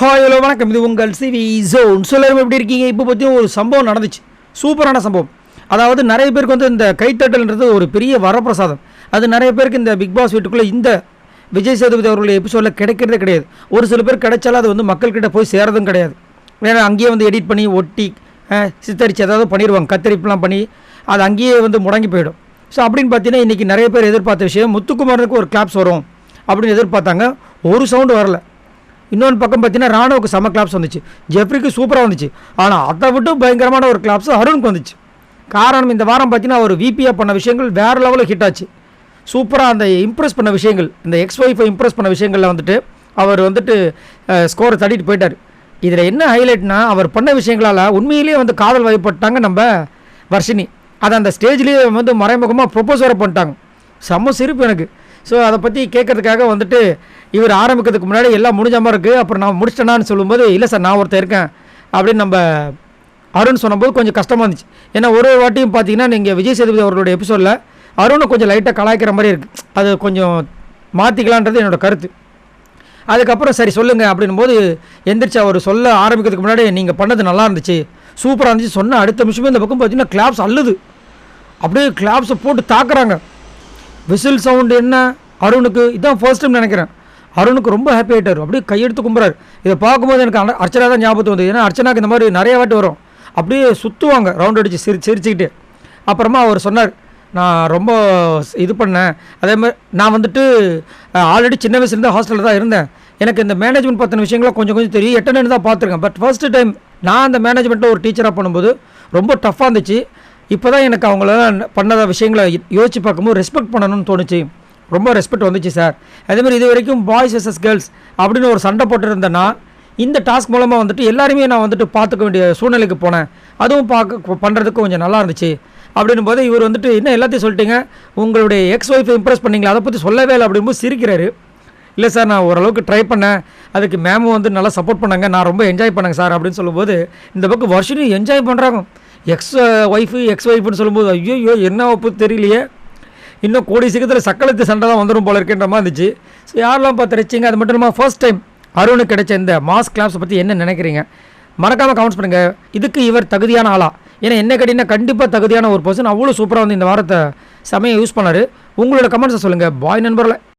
Hi hello வணக்கம். இது உங்கள் சிவி ஜோன். எல்லாரும் எப்படி இருக்கீங்க? இப்போ பற்றி ஒரு சம்பவம் நடந்துச்சு, சூப்பரான சம்பவம். அதாவது நிறைய பேருக்கு வந்து இந்த கைத்தட்டல்ன்றது ஒரு பெரிய வரப்பிரசாதம். அது நிறைய பேருக்கு இந்த பிக் பாஸ் வீட்டுக்குள்ளே இந்த விஜய் சேதுபதி அவர்களுடைய எபிசோடில் கிடைக்கிறதே கிடையாது. ஒரு சில பேர் கிடைச்சாலும் அது வந்து மக்கள்கிட்ட போய் சேரதும் கிடையாது. ஏன்னா அங்கேயே வந்து எடிட் பண்ணி ஒட்டி சித்தரித்து ஏதாவது பண்ணிடுவாங்க, கத்தரிப்புலாம் பண்ணி அது அங்கேயே வந்து முடங்கி போயிடும். ஸோ அப்படின்னு பார்த்தீங்கன்னா இன்றைக்கி நிறைய பேர் எதிர்பார்த்த விஷயம், முத்துக்குமாரனுக்கு ஒரு கிளாப்ஸ் வரும் அப்படின்னு எதிர்பார்த்தாங்க. ஒரு சவுண்டு வரல. இன்னொன்று பக்கம் பார்த்தீங்கன்னா ராணுவுக்கு செம கிளாப்ஸ் வந்துச்சு, ஜெஃப்ரிக்கு சூப்பராக வந்துச்சு. ஆனால் அதை விட்டு பயங்கரமான ஒரு கிளாப்ஸ் அருணுக்கு வந்துச்சு. காரணம், இந்த வாரம் பார்த்தீங்கன்னா அவர் விபியாக பண்ண விஷயங்கள் வேறு லெவலில் ஹிட் ஆச்சு. சூப்பராக அந்த இம்ப்ரெஸ் பண்ண விஷயங்கள், இந்த எக்ஸ்-ஒய்ஃபை இம்ப்ரெஸ் பண்ண விஷயங்களில் வந்துட்டு அவர் வந்துட்டு ஸ்கோரை தட்டிட்டு போயிட்டார். இதில் என்ன ஹைலைட்னா, அவர் பண்ண விஷயங்களால் உண்மையிலேயே வந்து காதல் வயப்பட்டாங்க நம்ம வர்ஷினி. அதை அந்த ஸ்டேஜ்லேயே வந்து மறைமுகமாக ப்ரொப்போஸ் வர பண்ணிட்டாங்க. செம்ம சிரிப்பு எனக்கு. ஸோ அதை பற்றி கேட்கறதுக்காக வந்துட்டு இவர் ஆரம்பிக்கிறதுக்கு முன்னாடி எல்லாம் முடிஞ்ச மாதிரி இருக்குது, அப்புறம் நான் முடிச்சிட்டேனான்னு சொல்லும்போது இல்லை சார் நான் ஒருத்தர் இருக்கேன் அப்படின்னு நம்ம அருண் சொன்னபோது கொஞ்சம் கஷ்டமாக இருந்துச்சு. ஏன்னா ஒரு வாட்டியும் பார்த்தீங்கன்னா நீங்கள் விஜய் சேதுபதி அவர்களுடைய எபிசோடில் அருணை கொஞ்சம் லைட்டாக கலாய்க்கிற மாதிரி இருக்குது. அது கொஞ்சம் மாற்றிக்கலான்றது என்னோடய கருத்து. அதுக்கப்புறம் சரி சொல்லுங்கள் அப்படின்னும் போது எந்திரிச்சு அவர் சொல்ல ஆரம்பிக்கிறதுக்கு முன்னாடி நீங்கள் பண்ணது நல்லா இருந்துச்சு, சூப்பராக இருந்துச்சு சொன்ன அடுத்த நிமிஷமே இந்த பக்கம் பார்த்தீங்கன்னா கிளாப்ஸ் அள்ளுது. அப்படியே கிளாப்ஸை போட்டு தாக்குறாங்க. விசில் சவுண்டு என்ன அருணுக்கு இதான் ஃபர்ஸ்ட் டைம் நினைக்கிறேன். அருணுக்கு ரொம்ப ஹாப்பி ஆகிட்டார், அப்படியே கையெடுத்து கும்புறாரு. இதை பார்க்கும்போது எனக்கு அர்ச்சனா தான் ஞாபகத்து வந்தது. ஏன்னா அர்ச்சனாக்கு இந்த மாதிரி நிறைய வாட்டி வரும், அப்படியே சுற்றுவாங்க ரவுண்ட் அடித்து சிரிச்சுக்கிட்டு. அப்புறமா அவர் சொன்னார், நான் ரொம்ப இது பண்ணேன், அதே மாதிரி நான் வந்துட்டு ஆல்ரெடி சின்ன வயசுலேருந்து ஹாஸ்டலில் தான் இருந்தேன், எனக்கு இந்த மேனேஜ்மெண்ட் பற்றின விஷயங்களாம் கொஞ்சம் கொஞ்சம் தெரியும், எட்டனு தான் பார்த்துருக்கேன். பட் ஃபர்ஸ்ட் டைம் நான் அந்த மேனேஜ்மெண்ட்டில் ஒரு டீச்சராக பண்ணும்போது ரொம்ப டஃப்பாக இருந்துச்சு. இப்போ தான் எனக்கு அவங்கள பண்ணத விஷயங்களை யோசித்து பார்க்கும்போது ரெஸ்பெக்ட் பண்ணணும்னு தோணுச்சு, ரொம்ப ரெஸ்பெக்ட் வந்துச்சு சார். அதேமாதிரி இது வரைக்கும் பாய்ஸ் வெர்சஸ் கேர்ள்ஸ் அப்படின்னு ஒரு சண்டை போட்டுருந்தேன்னா இந்த டாஸ்க் மூலமாக வந்துட்டு எல்லாருமே நான் வந்துட்டு பார்த்துக்க வேண்டிய சூழ்நிலைக்கு போனேன், அதுவும் பண்ணுறதுக்கு கொஞ்சம் நல்லா இருந்துச்சு அப்படின்னும் போது இவர் வந்துட்டு என்ன எல்லாத்தையும் சொல்லிட்டீங்க, உங்களுடைய எக்ஸ்-ஒய்ஃபை இம்ப்ரெஸ் பண்ணிங்களா, அதை பற்றி சொல்லவே இல்லை அப்படிங்கும்போது சிரிக்கிறாரு. இல்லை சார் நான் ஓரளவுக்கு ட்ரை பண்ணேன், அதுக்கு மேமும் வந்து நல்லா சப்போர்ட் பண்ணாங்க, நான் ரொம்ப என்ஜாய் பண்ணேங்க சார் அப்படின்னு சொல்லும்போது இந்த பக்கம் வர்ஷினி என்ஜாய் பண்ணுறாங்க. எக்ஸ்-ஒய்ஃப்னு சொல்லும்போது ஐயோ என்ன ஒப்பு தெரியலையே, இன்னும் கோடி சீக்கிரத்தில் சக்களத்து சண்டை தான் வந்துடும் போல இருக்கின்ற மாதிரி இருந்துச்சு. ஸோ யாரெல்லாம் பார்த்து ரசிச்சிங்க. அது மட்டும் இல்லாமல் ஃபர்ஸ்ட் டைம் அருணுக்கு கிடைச்ச இந்த மாஸ் கிளாப்ஸை பற்றி என்ன நினைக்கிறீங்க மறக்காமல் கமெண்ட்ஸ் பண்ணுங்கள். இதுக்கு இவர் தகுதியான ஆளா? ஏன்னா என்ன கேட்டிங்கன்னா கண்டிப்பாக தகுதியான ஒரு பர்சன். அவ்வளோ சூப்பராக வந்து இந்த வாரத்தை சமயம் யூஸ் பண்ணார். உங்களோட கமெண்ட்ஸை சொல்லுங்கள். பாய் நண்பர்களை.